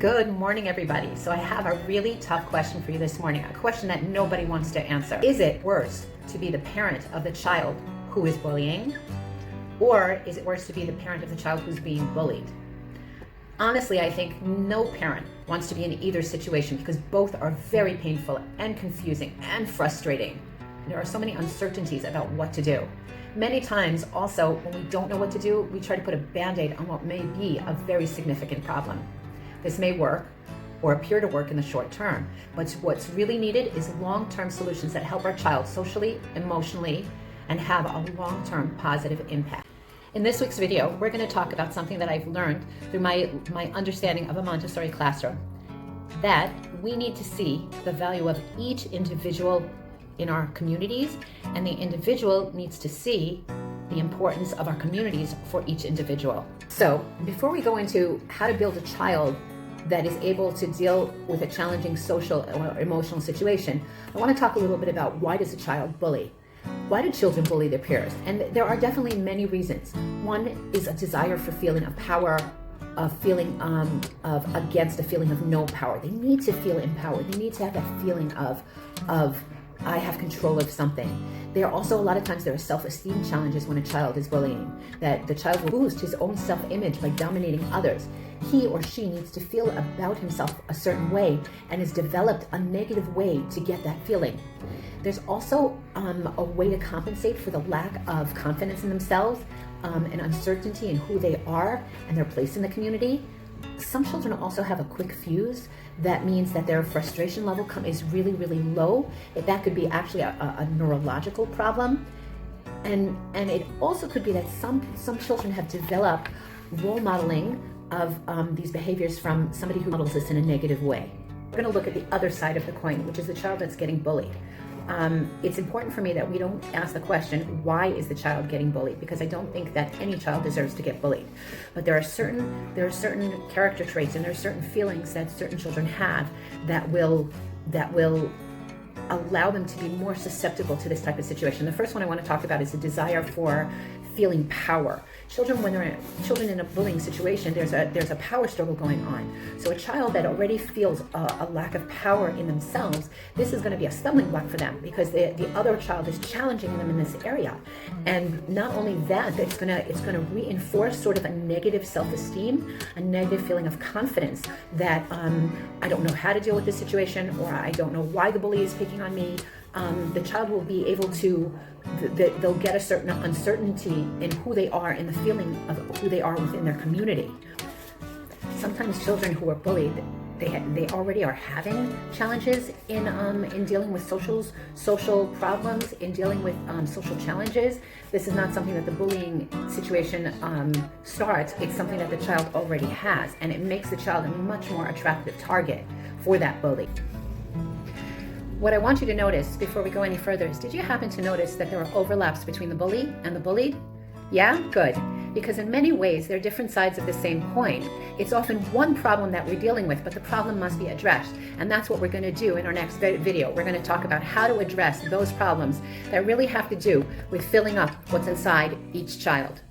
Good morning, everybody. So I have a really tough question for you this morning, a question that nobody wants to answer. Is it worse to be the parent of the child who is bullying, or is it worse to be the parent of the child who's being bullied? Honestly, I think no parent wants to be in either situation because both are very painful and confusing and frustrating. There are so many uncertainties about what to do. Many times also, when we don't know what to do, we try to put a band-aid on what may be a very significant problem. This may work or appear to work in the short term, but what's really needed is long-term solutions that help our child socially, emotionally, and have a long-term positive impact. In this week's video, we're going to talk about something that I've learned through my understanding of a Montessori classroom, that we need to see the value of each individual in our communities, and the individual needs to see the importance of our communities for each individual. So before we go into how to build a child that is able to deal with a challenging social or emotional situation, I want to talk a little bit about why does a child bully? Why do children bully their peers? And there are definitely many reasons. One is a desire for feeling of power, a feeling of against a feeling of no power. They need to feel empowered. They need to have that feeling of I have control of something. There are also a lot of times there are self-esteem challenges when a child is bullying, that the child will boost his own self-image by dominating others. He or she needs to feel about himself a certain way and has developed a negative way to get that feeling. There's also a way to compensate for the lack of confidence in themselves and uncertainty in who they are and their place in the community. Some children also have a quick fuse. That means that their frustration level is really, really low. That could be actually a neurological problem. And it also could be that some children have developed role modeling of these behaviors from somebody who models this in a negative way. We're going to look at the other side of the coin, which is the child that's getting bullied. It's important for me that we don't ask the question, why is the child getting bullied? Because I don't think that any child deserves to get bullied. But there are certain character traits and there are certain feelings that certain children have that will allow them to be more susceptible to this type of situation. The first one I want to talk about is the desire for feeling power. Children in a bullying situation, there's a power struggle going on. So a child that already feels a lack of power in themselves, this is going to be a stumbling block for them because the other child is challenging them in this area. And not only that, it's going to reinforce sort of a negative self-esteem, a negative feeling of confidence that I don't know how to deal with this situation, or I don't know why the bully is picking on me. The child will be able to, they'll get a certain uncertainty in who they are and the feeling of who they are within their community. Sometimes children who are bullied, they already are having challenges in dealing with social problems, in dealing with social challenges. This is not something that the bullying situation starts. It's something that the child already has, and it makes the child a much more attractive target for that bully. What I want you to notice before we go any further is, did you happen to notice that there are overlaps between the bully and the bullied? Yeah? Good. Because in many ways, they're different sides of the same coin. It's often one problem that we're dealing with, but the problem must be addressed. And that's what we're going to do in our next video. We're going to talk about how to address those problems that really have to do with filling up what's inside each child.